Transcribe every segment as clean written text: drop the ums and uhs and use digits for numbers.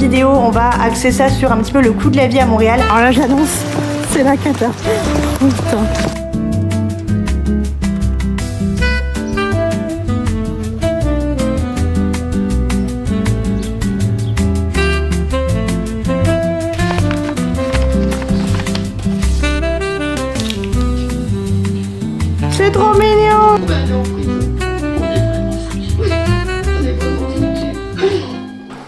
vidéo, on va axer ça sur un petit peu le coût de la vie à Montréal. Alors là, j'annonce, c'est la cata. Oh, putain. C'est trop mignon.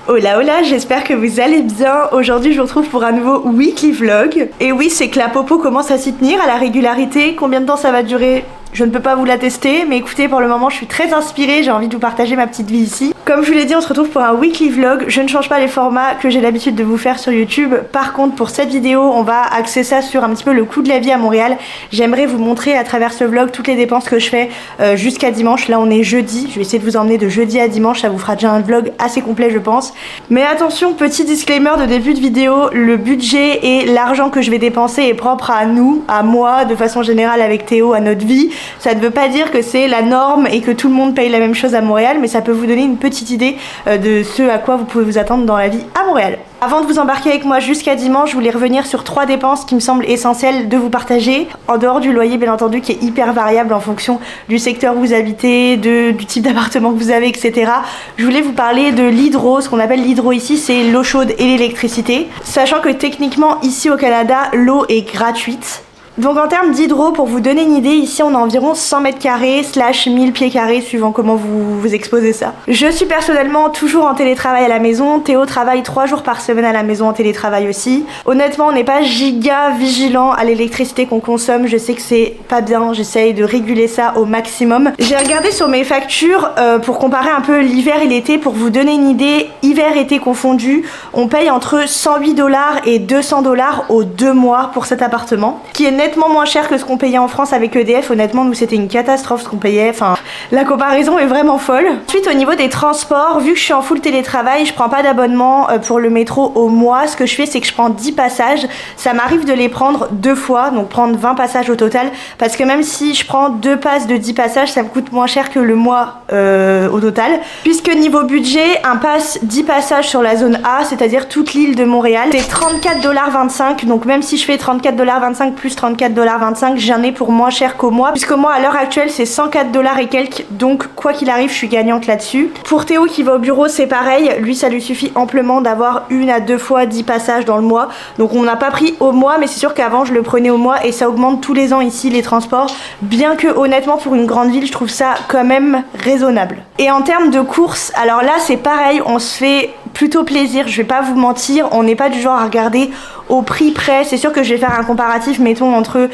Hola hola, j'espère que vous allez bien. Aujourd'hui je vous retrouve pour un nouveau weekly vlog. Et oui, c'est que la popo commence à s'y tenir à la régularité. Combien de temps ça va durer ? Je ne peux pas vous la tester, mais écoutez, pour le moment je suis très inspirée, j'ai envie de vous partager ma petite vie ici. Comme je vous l'ai dit, on se retrouve pour un weekly vlog. Je ne change pas les formats que j'ai l'habitude de vous faire sur YouTube. Par contre, pour cette vidéo, on va axer ça sur un petit peu le coût de la vie à Montréal. J'aimerais vous montrer à travers ce vlog toutes les dépenses que je fais jusqu'à dimanche. Là on est jeudi, je vais essayer de vous emmener de jeudi à dimanche, ça vous fera déjà un vlog assez complet je pense. Mais attention, petit disclaimer de début de vidéo, le budget et l'argent que je vais dépenser est propre à nous, à moi, de façon générale avec Théo, à notre vie. Ça ne veut pas dire que c'est la norme et que tout le monde paye la même chose à Montréal, mais ça peut vous donner une petite idée de ce à quoi vous pouvez vous attendre dans la vie à Montréal. Avant de vous embarquer avec moi jusqu'à dimanche, je voulais revenir sur 3 dépenses qui me semblent essentielles de vous partager. En dehors du loyer bien entendu qui est hyper variable en fonction du secteur où vous habitez, du type d'appartement que vous avez, etc. Je voulais vous parler de l'hydro. Ce qu'on appelle l'hydro ici, c'est l'eau chaude et l'électricité. Sachant que techniquement ici au Canada, l'eau est gratuite. Donc en termes d'hydro, pour vous donner une idée, ici on a environ 100 mètres carrés / 1000 pieds carrés suivant comment vous exposez ça. Je suis personnellement toujours en télétravail à la maison. Théo travaille 3 jours par semaine à la maison en télétravail aussi. Honnêtement, on n'est pas giga vigilant à l'électricité qu'on consomme. Je sais que c'est pas bien, j'essaye de réguler ça au maximum. J'ai regardé sur mes factures pour comparer un peu l'hiver et l'été. Pour vous donner une idée, hiver-été confondus, on paye entre 108 $ et 200 $ aux 2 mois pour cet appartement, qui est nettement moins cher que ce qu'on payait en France avec EDF. Honnêtement, nous c'était une catastrophe ce qu'on payait, enfin la comparaison est vraiment folle. Ensuite, au niveau des transports, vu que je suis en full télétravail, je prends pas d'abonnement pour le métro au mois. Ce que je fais, c'est que je prends 10 passages. Ça m'arrive de les prendre 2 fois, donc prendre 20 passages au total, parce que même si je prends 2 passes de 10 passages, ça me coûte moins cher que le mois au total. Puisque niveau budget, un pass 10 passages sur la zone A, c'est-à-dire toute l'île de Montréal, c'est 34,25 $. Donc même si je fais 34,25 $ plus 34,25 $, j'en ai pour moins cher qu'au mois, puisque moi à l'heure actuelle c'est 104 $ et quelques, donc quoi qu'il arrive je suis gagnante là-dessus. Pour Théo qui va au bureau c'est pareil, lui ça lui suffit amplement d'avoir 1 à 2 fois 10 passages dans le mois, donc on n'a pas pris au mois, mais c'est sûr qu'avant je le prenais au mois et ça augmente tous les ans ici les transports, bien que honnêtement pour une grande ville je trouve ça quand même raisonnable. Et en termes de courses, alors là c'est pareil, on se fait plutôt plaisir, je vais pas vous mentir, on n'est pas du genre à regarder au prix près. C'est sûr que je vais faire un comparatif mettons entre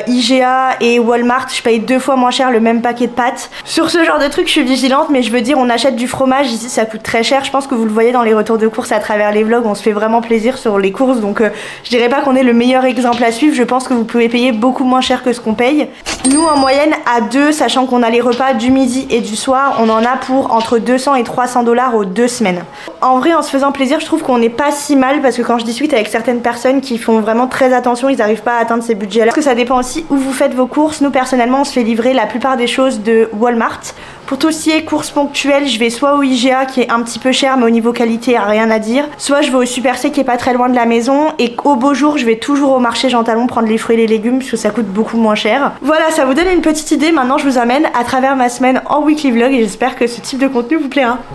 IGA et Walmart, je paye 2 fois moins cher le même paquet de pâtes. Sur ce genre de truc je suis vigilante, mais je veux dire on achète du fromage ici, ça coûte très cher, je pense que vous le voyez dans les retours de courses à travers les vlogs, on se fait vraiment plaisir sur les courses, donc je dirais pas qu'on est le meilleur exemple à suivre, je pense que vous pouvez payer beaucoup moins cher que ce qu'on paye. Nous en moyenne à 2, sachant qu'on a les repas du midi et du soir, on en a pour entre 200 et 300 $ aux 2 semaines. En vrai, en se faisant plaisir, je trouve qu'on n'est pas si mal, parce que quand je discute avec certaines personnes qui font vraiment très attention, ils n'arrivent pas à atteindre ces budgets-là. Parce que ça dépend aussi où vous faites vos courses. Nous personnellement, on se fait livrer la plupart des choses de Walmart. Pour tout ce qui est courses ponctuelles, je vais soit au IGA qui est un petit peu cher mais au niveau qualité rien à dire, soit je vais au Super C qui est pas très loin de la maison, et au beau jour je vais toujours au marché Jean Talon prendre les fruits et les légumes parce que ça coûte beaucoup moins cher. Voilà, ça vous donne une petite idée. Maintenant je vous amène à travers ma semaine en weekly vlog et j'espère que ce type de contenu vous plaira. «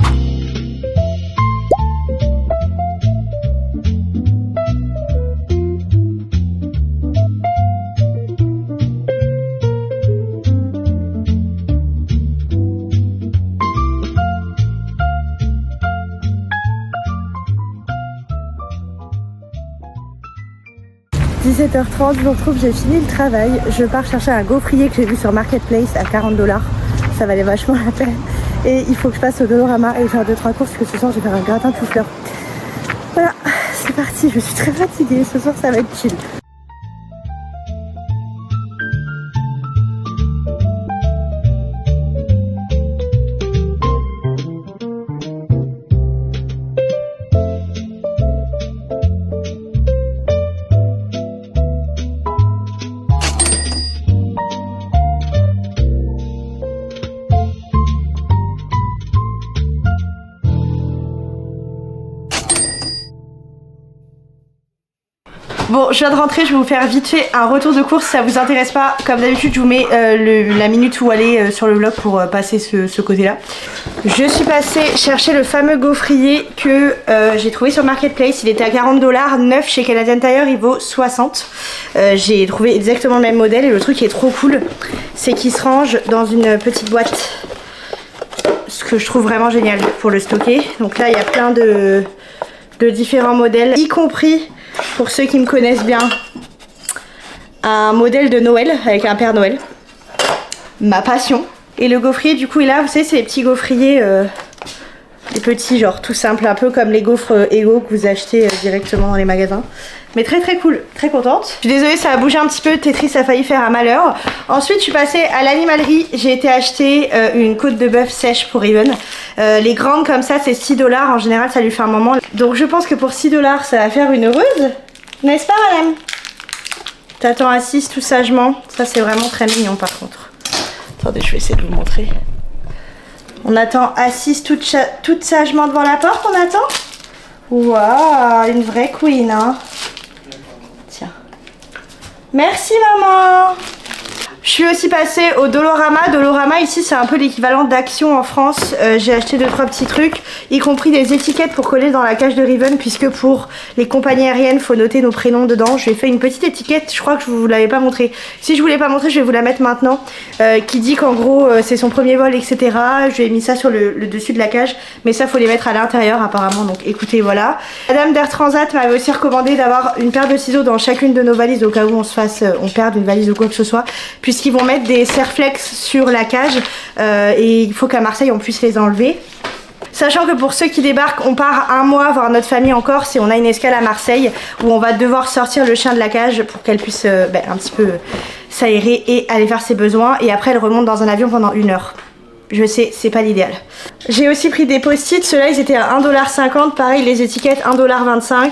17h30, je vous retrouve, j'ai fini le travail. Je pars chercher un gaufrier que j'ai vu sur Marketplace à 40 $. Ça valait vachement la peine. Et il faut que je passe au Dolorama et faire 2-3 courses parce que ce soir je vais faire un gratin tout fleur. Voilà, c'est parti, je suis très fatiguée. Ce soir ça va être chill. Bon, je viens de rentrer, je vais vous faire vite fait un retour de course, si ça vous intéresse pas. Comme d'habitude, je vous mets la minute où aller sur le vlog pour passer ce côté-là. Je suis passée chercher le fameux gaufrier que j'ai trouvé sur Marketplace. Il était à 40 $, neuf chez Canadian Tire, il vaut 60. J'ai trouvé exactement le même modèle et le truc qui est trop cool, c'est qu'il se range dans une petite boîte. Ce que je trouve vraiment génial pour le stocker. Donc là, il y a plein de différents modèles, y compris, pour ceux qui me connaissent bien, un modèle de Noël avec un Père Noël. Ma passion. Et le gaufrier, du coup, est là. Vous savez, c'est les petits gaufriers, les petits, genre tout simple, un peu comme les gaufres Ego que vous achetez directement dans les magasins. Mais très très cool, très contente. Je suis désolée, ça a bougé un petit peu, Tetris a failli faire un malheur. Ensuite, je suis passée à l'animalerie, j'ai été acheter une côte de bœuf sèche pour Even. Les grandes comme ça, c'est 6 $, en général ça lui fait un moment. Donc je pense que pour 6 $, ça va faire une heureuse. N'est-ce pas madame? T'attends assise tout sagement, ça c'est vraiment très mignon par contre. Attendez, je vais essayer de vous montrer. On attend assise toute sagement devant la porte, on attend. Waouh, une vraie queen, hein. Tiens. Merci maman. Je suis aussi passée au Dolorama. Dolorama ici c'est un peu l'équivalent d'Action en France. J'ai acheté 2-3 petits trucs, y compris des étiquettes pour coller dans la cage de Riven, puisque pour les compagnies aériennes faut noter nos prénoms dedans. Je lui ai fait une petite étiquette, je crois que je vous l'avais pas montré. Si je vous l'ai pas montré, je vais vous la mettre maintenant, qui dit qu'en gros c'est son premier vol, etc. Je lui ai mis ça sur le dessus de la cage, mais ça faut les mettre à l'intérieur apparemment, donc écoutez, voilà. Madame d'Air Transat m'avait aussi recommandé d'avoir une paire de ciseaux dans chacune de nos valises au cas où on perde une valise ou quoi que ce soit, puisqu'ils vont mettre des serflex sur la cage et il faut qu'à Marseille on puisse les enlever. Sachant que pour ceux qui débarquent, on part un mois voir notre famille en Corse et on a une escale à Marseille où on va devoir sortir le chien de la cage pour qu'elle puisse un petit peu s'aérer et aller faire ses besoins, et après elle remonte dans un avion pendant 1 heure. Je sais, c'est pas l'idéal. J'ai aussi pris des post-it, ceux-là ils étaient à 1,50 $, pareil les étiquettes 1,25 $.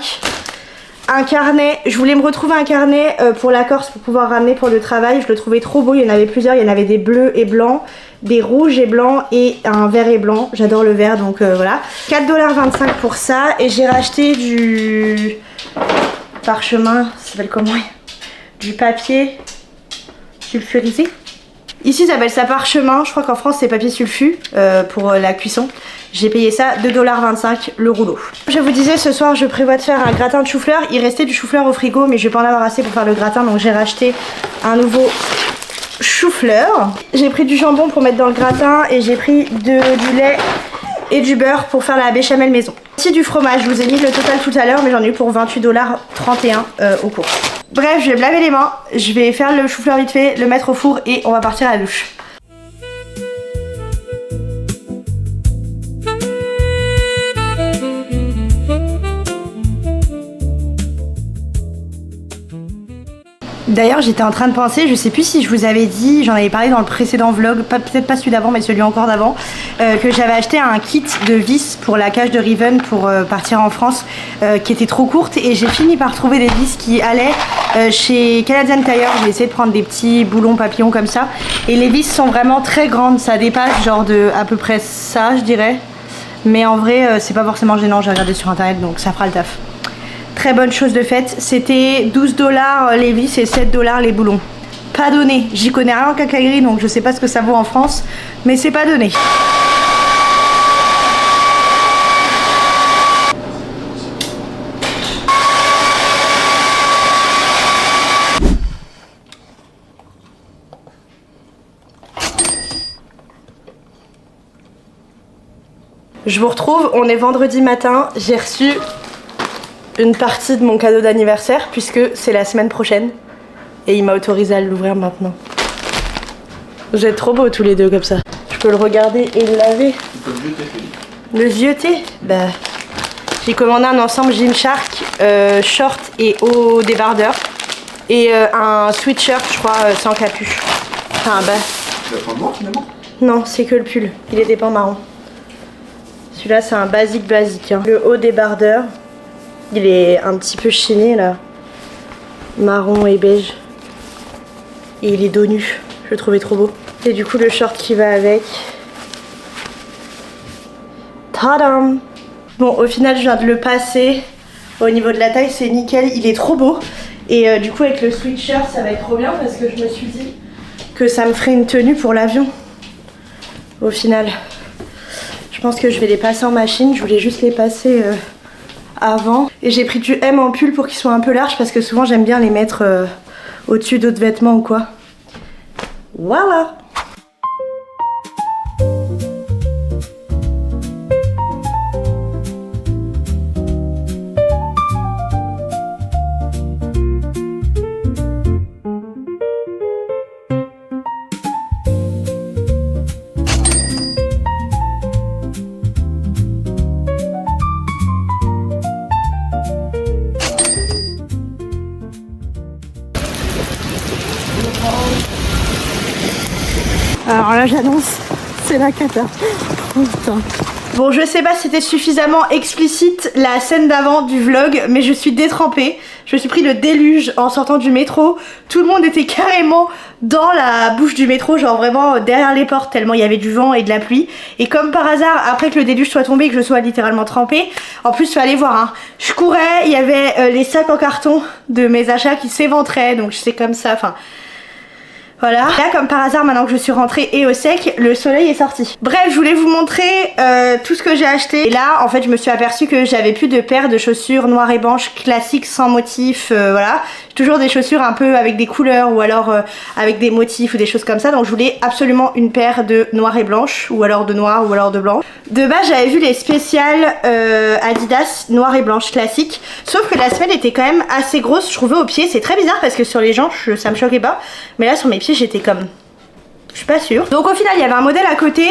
Un carnet, je voulais me retrouver un carnet pour la Corse pour pouvoir ramener pour le travail. Je le trouvais trop beau, il y en avait plusieurs, il y en avait des bleus et blancs, des rouges et blancs et un vert et blanc. J'adore le vert, donc voilà. 4,25 $ pour ça, et j'ai racheté du parchemin, ça s'appelle comment? Du papier sulfurisé. Ici ça s'appelle ça parchemin, je crois qu'en France c'est papier sulfu pour la cuisson. J'ai payé ça 2,25 $ le rouleau. Je vous disais, ce soir je prévois de faire un gratin de chou-fleur. Il restait du chou-fleur au frigo mais je vais pas en avoir assez pour faire le gratin, donc j'ai racheté un nouveau chou-fleur. J'ai pris du jambon pour mettre dans le gratin et j'ai pris du lait et du beurre pour faire la béchamel maison. Ici du fromage, je vous ai mis le total tout à l'heure mais j'en ai eu pour 28,31 $ au cours. Bref, je vais me laver les mains, je vais faire le chou-fleur vite fait, le mettre au four et on va partir à la douche. D'ailleurs j'étais en train de penser, je sais plus si je vous avais dit, j'en avais parlé dans le précédent vlog, peut-être pas celui d'avant mais celui encore d'avant, que j'avais acheté un kit de vis pour la cage de Riven pour partir en France, qui était trop courte, et j'ai fini par trouver des vis qui allaient chez Canadian Tire. J'ai essayé de prendre des petits boulons papillons comme ça, et les vis sont vraiment très grandes, ça dépasse genre de à peu près ça je dirais, mais en vrai c'est pas forcément gênant, j'ai regardé sur internet donc ça fera le taf. Très bonne chose de faite, c'était 12 $ les vis et 7 $ les boulons. Pas donné, j'y connais rien en quincaillerie donc je sais pas ce que ça vaut en France, mais c'est pas donné. Je vous retrouve, on est vendredi matin, j'ai reçu une partie de mon cadeau d'anniversaire puisque c'est la semaine prochaine et il m'a autorisé à l'ouvrir maintenant. Vous êtes trop beaux tous les deux comme ça. Je peux le regarder et le laver. Le zioter. Bah, j'ai commandé un ensemble Gymshark, short et haut débardeur, et un sweatshirt je crois sans capuche. Enfin un bas. Tu l'as pas noir finalement? Non, c'est que le pull, il était pas marron. Celui-là c'est un basique hein. Le haut débardeur. Il est un petit peu chiné là, marron et beige, et il est dos nu, je le trouvais trop beau. Et du coup le short qui va avec. Tadam! Bon, au final je viens de le passer, au niveau de la taille c'est nickel, il est trop beau. Et du coup avec le sweatshirt ça va être trop bien parce que je me suis dit que ça me ferait une tenue pour l'avion. Au final, je pense que je vais les passer en machine, je voulais juste les passer avant. Et j'ai pris du M en pull pour qu'ils soient un peu larges parce que souvent j'aime bien les mettre au-dessus d'autres vêtements ou quoi. Voilà. Alors là j'annonce, c'est la cata. Oh putain. Bon je sais pas si c'était suffisamment explicite la scène d'avant du vlog, mais je suis détrempée. Je me suis pris le déluge en sortant du métro. Tout le monde était carrément dans la bouche du métro, genre vraiment derrière les portes tellement il y avait du vent et de la pluie. Et comme par hasard, après que le déluge soit tombé et que je sois littéralement trempée, en plus fallait voir hein, je courais, il y avait les sacs en carton de mes achats qui s'éventraient, donc c'est comme ça, enfin... Voilà, là comme par hasard maintenant que je suis rentrée et au sec, le soleil est sorti. Bref, je voulais vous montrer tout ce que j'ai acheté. Et là en fait je me suis aperçue que j'avais plus de paires de chaussures noires et blanches classiques sans motif, voilà. J'ai toujours des chaussures un peu avec des couleurs ou alors avec des motifs ou des choses comme ça. Donc je voulais absolument une paire de noires et blanches ou alors de noir ou alors de blanc. De base j'avais vu les spéciales Adidas noires et blanches classiques. Sauf que la semelle était quand même assez grosse je trouvais au pied. C'est très bizarre parce que sur les jambes ça me choquait pas. Mais là sur mes pieds j'étais comme... Je suis pas sûre. Donc au final il y avait un modèle à côté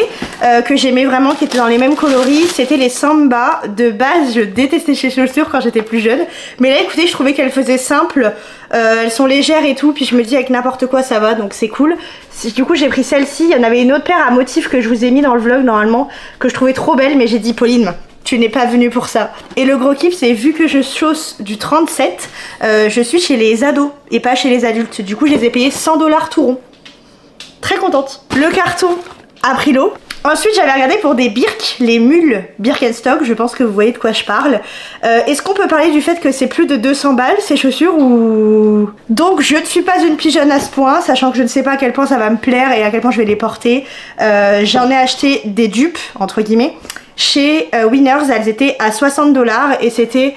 que j'aimais vraiment qui était dans les mêmes coloris. C'était les Samba. De base je détestais ces chaussures quand j'étais plus jeune. Mais là écoutez je trouvais qu'elles faisaient simple. Elles sont légères et tout. Puis je me dis avec n'importe quoi ça va donc c'est cool. Du coup j'ai pris celle-ci. Il y en avait une autre paire à motif que je vous ai mis dans le vlog normalement. Que je trouvais trop belle mais j'ai dit Pauline... Tu n'es pas venue pour ça. Et le gros kiff c'est vu que je chausse du 37, je suis chez les ados et pas chez les adultes. Du coup je les ai payés 100 $ tout rond. Très contente. Le carton a pris l'eau. Ensuite j'avais regardé pour des Birk, les mules Birkenstock, je pense que vous voyez de quoi je parle. Est-ce qu'on peut parler du fait que c'est plus de 200 balles ces chaussures ou... Donc je ne suis pas une pigeonne à ce point, sachant que je ne sais pas à quel point ça va me plaire et à quel point je vais les porter. J'en ai acheté des dupes, entre guillemets. Chez Winners, elles étaient à 60 $ et c'était,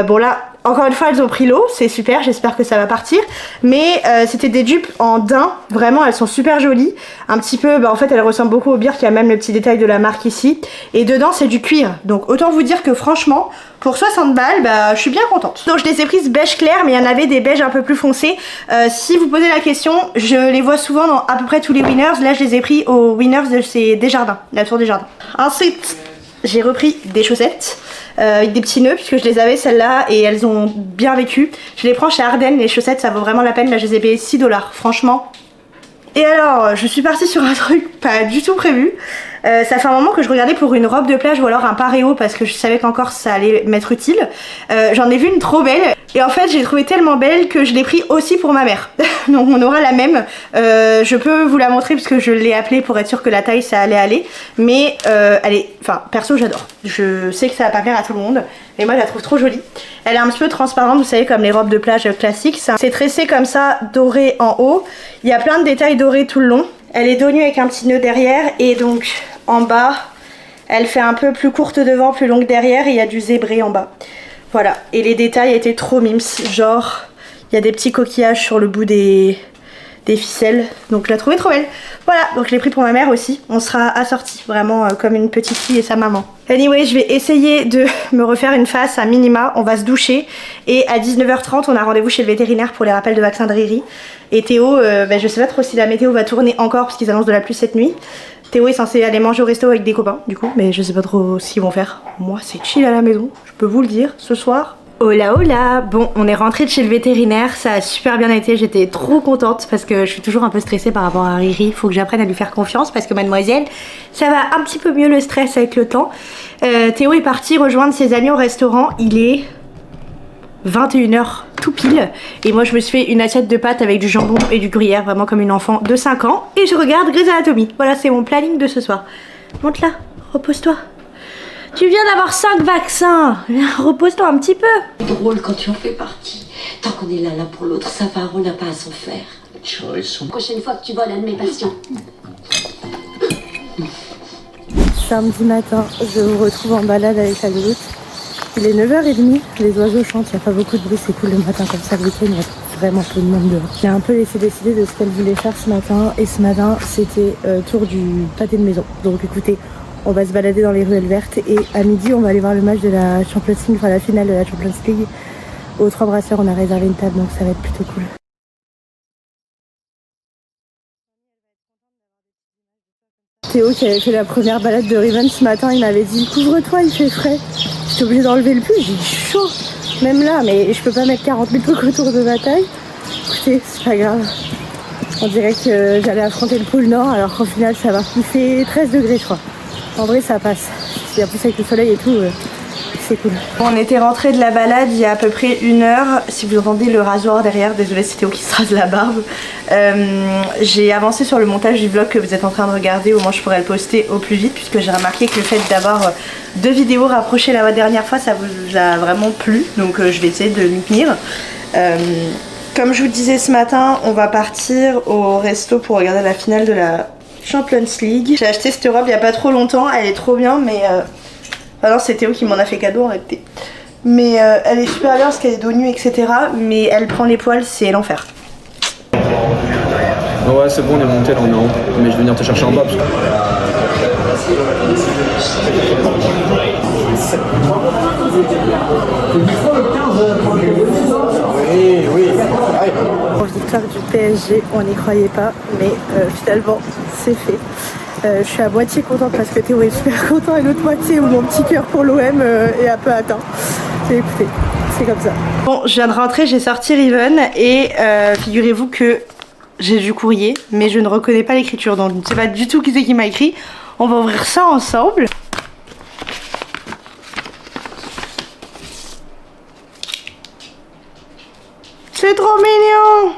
bon là, encore une fois elles ont pris l'eau, c'est super, j'espère que ça va partir. Mais c'était des dupes en daim, vraiment elles sont super jolies. Un petit peu, bah en fait elles ressemblent beaucoup au Birk, il y a même le petit détail de la marque ici. Et dedans c'est du cuir, donc autant vous dire que franchement, pour 60 balles, bah je suis bien contente. Donc je les ai prises beige clair, mais il y en avait des beiges un peu plus foncés. Si vous posez la question, je les vois souvent dans à peu près tous les Winners. Là je les ai pris aux Winners de Desjardins, la Tour Desjardins. Ensuite, j'ai repris des chaussettes avec des petits nœuds puisque je les avais celles-là et elles ont bien vécu. Je les prends chez Ardennes, les chaussettes ça vaut vraiment la peine. Là je les ai payées 6 $, franchement. Et alors je suis partie sur un truc pas du tout prévu. Ça fait un moment que je regardais pour une robe de plage ou alors un paréo parce que je savais qu'encore ça allait m'être utile. J'en ai vu une trop belle et en fait j'ai trouvé tellement belle que je l'ai pris aussi pour ma mère. Donc on aura la même. Je peux vous la montrer parce que je l'ai appelée pour être sûre que la taille ça allait aller. Mais elle est... Enfin perso j'adore. Je sais que ça va pas plaire à tout le monde. Mais moi je la trouve trop jolie. Elle est un petit peu transparente, vous savez, comme les robes de plage classiques. C'est tressé comme ça, doré en haut. Il y a plein de détails dorés tout le long. Elle est dos nu avec un petit nœud derrière et donc en bas elle fait un peu plus courte devant, plus longue derrière et il y a du zébré en bas. Voilà, et les détails étaient trop mimes, genre il y a des petits coquillages sur le bout des ficelles, donc je la trouvais trop belle. Voilà, donc je l'ai pris pour ma mère aussi, on sera assortis vraiment comme une petite fille et sa maman. Anyway, je vais essayer de me refaire une face à minima, on va se doucher et à 19h30 on a rendez-vous chez le vétérinaire pour les rappels de vaccin de Riri. Et Théo, je sais pas trop si la météo va tourner encore parce qu'ils annoncent de la pluie cette nuit. Théo est censé aller manger au resto avec des copains du coup, mais je sais pas trop ce qu'ils vont faire. Moi c'est chill à la maison, je peux vous le dire, ce soir. Hola hola. Bon, on est rentré de chez le vétérinaire, ça a super bien été, j'étais trop contente parce que je suis toujours un peu stressée par rapport à Riri. Faut que j'apprenne à lui faire confiance parce que mademoiselle, ça va un petit peu mieux le stress avec le temps. Théo est parti rejoindre ses amis au restaurant, il est 21h tout pile et moi je me suis fait une assiette de pâtes avec du jambon et du gruyère, vraiment comme une enfant de 5 ans et je regarde Grey's Anatomy. Voilà, c'est mon planning de ce soir. Monte là, repose-toi. Tu viens d'avoir 5 vaccins, repose-toi un petit peu. C'est drôle quand tu en fais partie. Tant qu'on est l'un pour l'autre, ça va, on n'a pas à s'en faire. Choice. Prochaine fois que tu voles un de mes patients. Samedi matin, je vous retrouve en balade avec la louloute. Il est 9h30, les oiseaux chantent, il n'y a pas beaucoup de bruit, c'est cool le matin comme ça, le week-end, il y a vraiment peu de monde dehors. J'ai un peu laissé décider de ce qu'elle voulait faire ce matin, et ce matin, c'était tour du pâté de maison. Donc écoutez, on va se balader dans les ruelles vertes, et à midi, on va aller voir le match de la Champions League, enfin la finale de la Champions League. Aux Trois Brasseurs, on a réservé une table, donc ça va être plutôt cool. Théo qui avait fait la première balade de Riven ce matin, il m'avait dit couvre-toi, il fait frais. J'étais obligée d'enlever le pull, j'ai chaud. Même là, mais je peux pas mettre 40 000 trucs autour de ma taille. Écoutez, c'est pas grave. On dirait que j'allais affronter le pôle Nord alors qu'au final ça va. Il fait 13 degrés je crois. En vrai ça passe. Et en plus avec le soleil et tout, c'est cool. On était rentré de la balade il y a à peu près 1 heure. Si vous entendez le rasoir derrière, désolé c'est Théo qui se rase la barbe. J'ai avancé sur le montage du vlog que vous êtes en train de regarder, au moins je pourrais le poster au plus vite puisque j'ai remarqué que le fait d'avoir 2 vidéos rapprochées la dernière fois ça vous a vraiment plu, donc je vais essayer de m'y tenir. Comme je vous disais ce matin, on va partir au resto pour regarder la finale de la Champions League. J'ai acheté cette robe il n'y a pas trop longtemps, elle est trop bien mais... Enfin non, c'est Théo qui m'en a fait cadeau en réalité. Mais elle est super bien parce qu'elle est dos nu etc. Mais elle prend les poils, c'est l'enfer. Ouais c'est bon, on est monté là, on est en haut. Mais je vais venir te chercher en bas parce que... Oui. Pour victoire du PSG, on n'y croyait pas, mais finalement c'est fait. Je suis à moitié contente parce que Théo est super content et l'autre moitié où mon petit cœur pour l'OM est un peu atteint. Écoutez, c'est comme ça. Bon, je viens de rentrer, j'ai sorti Riven et figurez-vous que j'ai du courrier, mais je ne reconnais pas l'écriture, donc je ne sais pas du tout qui c'est qui m'a écrit. On va ouvrir ça ensemble. C'est trop mignon!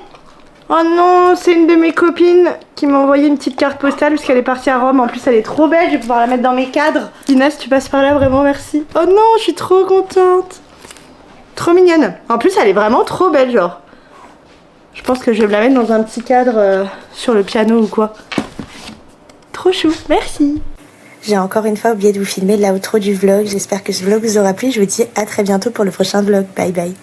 Oh non, c'est une de mes copines qui m'a envoyé une petite carte postale parce qu'elle est partie à Rome. En plus, elle est trop belle, je vais pouvoir la mettre dans mes cadres. Inès, tu passes par là, vraiment merci. Oh non, je suis trop contente. Trop mignonne. En plus, elle est vraiment trop belle, genre. Je pense que je vais me la mettre dans un petit cadre sur le piano ou quoi. Trop chou, merci. J'ai encore une fois oublié de vous filmer l'outro du vlog. J'espère que ce vlog vous aura plu. Je vous dis à très bientôt pour le prochain vlog. Bye bye.